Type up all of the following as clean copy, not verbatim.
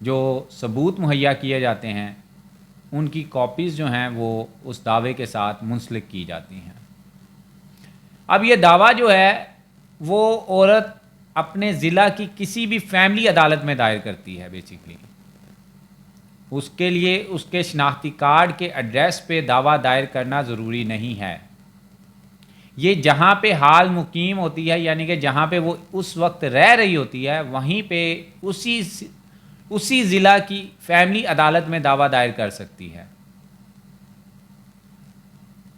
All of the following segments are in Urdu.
جو ثبوت مہیا کیے جاتے ہیں ان کی کاپیز جو ہیں وہ اس دعوے کے ساتھ منسلک کی جاتی ہیں۔ اب یہ دعویٰ جو ہے وہ عورت اپنے ضلع کی کسی بھی فیملی عدالت میں دائر کرتی ہے بیسیکلی۔ اس کے لیے اس کے شناختی کارڈ کے ایڈریس پہ دعویٰ دائر کرنا ضروری نہیں ہے۔ یہ جہاں پہ حال مقیم ہوتی ہے، یعنی کہ جہاں پہ وہ اس وقت رہ رہی ہوتی ہے، وہیں پہ اسی ضلع کی فیملی عدالت میں دعویٰ دائر کر سکتی ہے۔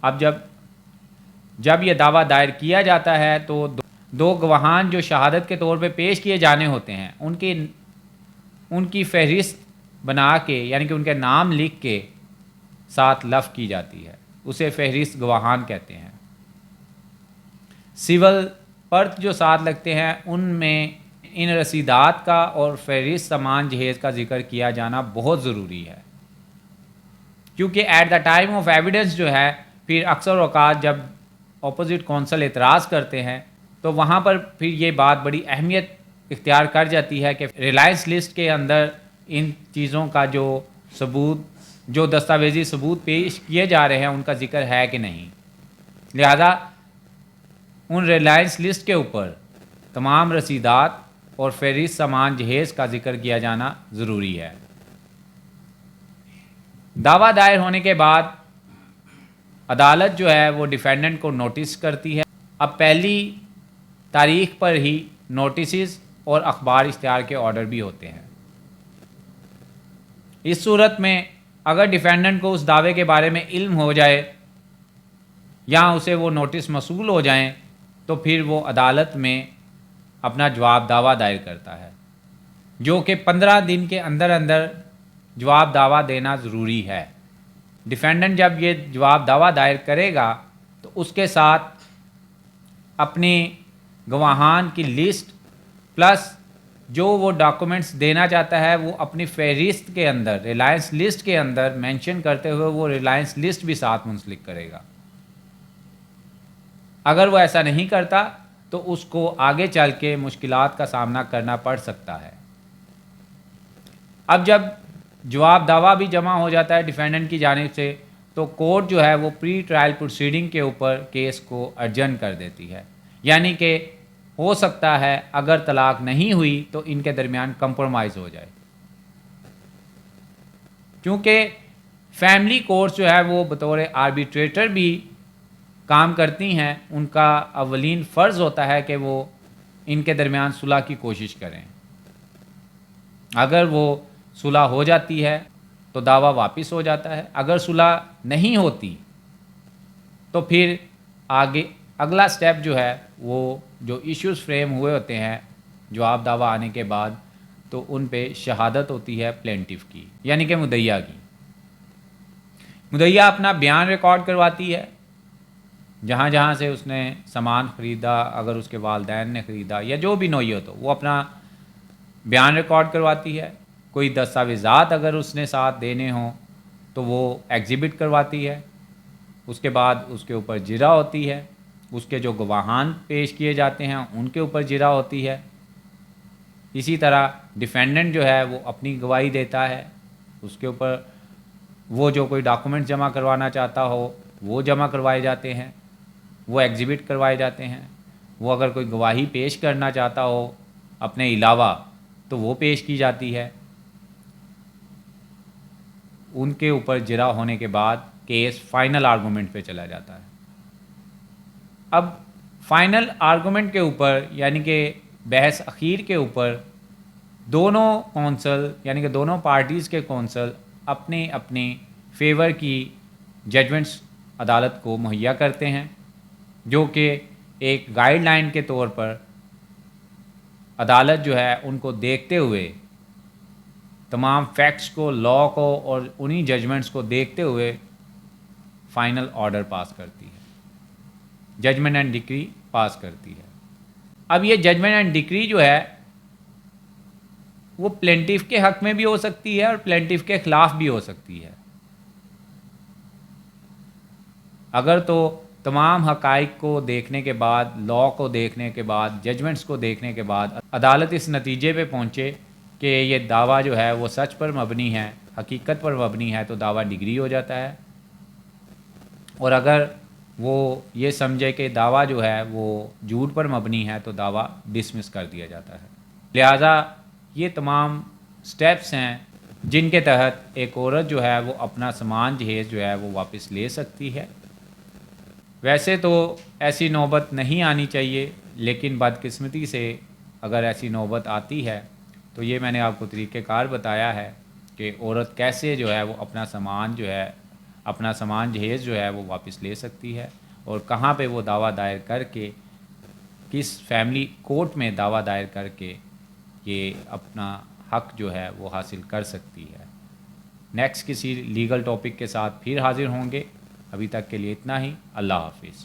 اب جب یہ دعویٰ دائر کیا جاتا ہے تو دو گواہان جو شہادت کے طور پہ پیش کیے جانے ہوتے ہیں ان کی فہرست بنا کے، یعنی کہ ان کے نام لکھ کے ساتھ لفظ کی جاتی ہے، اسے فہرست گواہان کہتے ہیں۔ سول پرت جو ساتھ لگتے ہیں ان میں ان رسیدات کا اور فہرست سامان جہیز کا ذکر کیا جانا بہت ضروری ہے، کیونکہ at the time of evidence جو ہے پھر اکثر اوقات جب اپوزٹ کونسل اعتراض کرتے ہیں تو وہاں پر پھر یہ بات بڑی اہمیت اختیار کر جاتی ہے کہ ریلائنس لسٹ کے اندر ان چیزوں کا جو دستاویزی ثبوت پیش کیے جا رہے ہیں ان کا ذکر ہے کہ نہیں۔ لہذا ان ریلائنس لسٹ کے اوپر تمام رسیدات اور فہرست سامان جہیز کا ذکر کیا جانا ضروری ہے۔ دعویٰ دائر ہونے کے بعد عدالت جو ہے وہ ڈیفینڈنٹ کو نوٹس کرتی ہے۔ اب پہلی تاریخ پر ہی نوٹسز اور اخبار اشتہار کے آرڈر بھی ہوتے ہیں۔ اس صورت میں اگر ڈیفینڈنٹ کو اس دعوے کے بارے میں علم ہو جائے یا اسے وہ نوٹس موصول ہو جائیں تو پھر وہ عدالت میں اپنا جواب دعویٰ دائر کرتا ہے، جو کہ 15 دن کے اندر جواب دعویٰ دینا ضروری ہے۔ ڈیفینڈنٹ جب یہ جواب دعویٰ دائر کرے گا تو اس کے ساتھ اپنی گواہان کی لسٹ پلس جو وہ ڈاکومنٹس دینا چاہتا ہے وہ اپنی فہرست کے اندر، ریلائنس لسٹ کے اندر مینشن کرتے ہوئے وہ ریلائنس لسٹ بھی ساتھ منسلک کرے گا۔ اگر وہ ایسا نہیں کرتا تو اس کو آگے چل کے مشکلات کا سامنا کرنا پڑ سکتا ہے۔ اب جب جواب دعویٰ بھی جمع ہو جاتا ہے ڈیفینڈنٹ کی جانب سے تو کورٹ جو ہے وہ پری ٹرائل پروسیڈنگ کے اوپر کیس کو ارجن کر دیتی ہے، یعنی کہ ہو سکتا ہے اگر طلاق نہیں ہوئی تو ان کے درمیان کمپرومائز ہو جائے، کیونکہ فیملی کورٹس جو ہے وہ بطور آربیٹریٹر بھی کام کرتی ہیں۔ ان کا اولین فرض ہوتا ہے کہ وہ ان کے درمیان صلح کی کوشش کریں۔ اگر وہ صلح ہو جاتی ہے تو دعویٰ واپس ہو جاتا ہے، اگر صلح نہیں ہوتی تو پھر اگلا سٹیپ جو ہے وہ جو ایشوز فریم ہوئے ہوتے ہیں جواب دعویٰ آنے کے بعد تو ان پہ شہادت ہوتی ہے پلینٹف کی، یعنی کہ مدعیہ کی۔ مدعیہ اپنا بیان ریکارڈ کرواتی ہے، جہاں جہاں سے اس نے سامان خریدا، اگر اس کے والدین نے خریدا یا جو بھی نوعیت ہو وہ اپنا بیان ریکارڈ کرواتی ہے۔ کوئی دستاویزات اگر اس نے ساتھ دینے ہوں تو وہ ایگزیبٹ کرواتی ہے۔ اس کے بعد اس کے اوپر جرا ہوتی ہے، اس کے جو گواہان پیش کیے جاتے ہیں ان کے اوپر جرا ہوتی ہے۔ اسی طرح ڈیفینڈنٹ جو ہے وہ اپنی گواہی دیتا ہے، اس کے اوپر وہ جو کوئی ڈاکومنٹ جمع کروانا چاہتا ہو وہ جمع کروائے جاتے ہیں، وہ ایگزیبٹ کروائے جاتے ہیں۔ وہ اگر کوئی گواہی پیش کرنا چاہتا ہو اپنے علاوہ تو وہ پیش کی جاتی ہے۔ ان کے اوپر جرا ہونے کے بعد کیس فائنل آرگومنٹ پہ چلا جاتا ہے۔ اب فائنل آرگومنٹ کے اوپر یعنی کہ بحث اخیر کے اوپر دونوں کونسل یعنی کہ دونوں پارٹیز کے کونسل اپنے فیور کی ججمنٹس عدالت کو مہیا کرتے ہیں، جو کہ ایک گائیڈ لائن کے طور پر عدالت جو ہے ان کو دیکھتے ہوئے تمام فیکٹس کو، لاء کو اور انہی ججمنٹس کو دیکھتے ہوئے فائنل آرڈر پاس کرتی ہے، ججمنٹ اینڈ ڈکری پاس کرتی ہے۔ اب یہ ججمنٹ اینڈ ڈکری جو ہے وہ پلینٹف کے حق میں بھی ہو سکتی ہے اور پلینٹف کے خلاف بھی ہو سکتی ہے۔ اگر تو تمام حقائق کو دیکھنے کے بعد، لاء کو دیکھنے کے بعد، ججمنٹس کو دیکھنے کے بعد عدالت اس نتیجے پہ پہنچے کہ یہ دعویٰ جو ہے وہ سچ پر مبنی ہے، حقیقت پر مبنی ہے، تو دعویٰ ڈگری ہو جاتا ہے، اور اگر وہ یہ سمجھے کہ دعویٰ جو ہے وہ جھوٹ پر مبنی ہے تو دعویٰ ڈسمس کر دیا جاتا ہے۔ لہٰذا یہ تمام سٹیپس ہیں جن کے تحت ایک عورت جو ہے وہ اپنا سامان جہیز جو ہے وہ واپس لے سکتی ہے۔ ویسے تو ایسی نوبت نہیں آنی چاہیے، لیکن بدقسمتی سے اگر ایسی نوبت آتی ہے تو یہ میں نے آپ کو طریقہ کار بتایا ہے کہ عورت کیسے جو ہے وہ اپنا سامان جہیز جو ہے وہ واپس لے سکتی ہے، اور کہاں پہ وہ دعویٰ دائر کر کے، کس فیملی کورٹ میں دعویٰ دائر کر کے یہ اپنا حق جو ہے وہ حاصل کر سکتی ہے۔ نیکسٹ کسی لیگل ٹاپک کے ساتھ پھر حاضر ہوں گے، ابھی تک کے لیے اتنا ہی، اللہ حافظ۔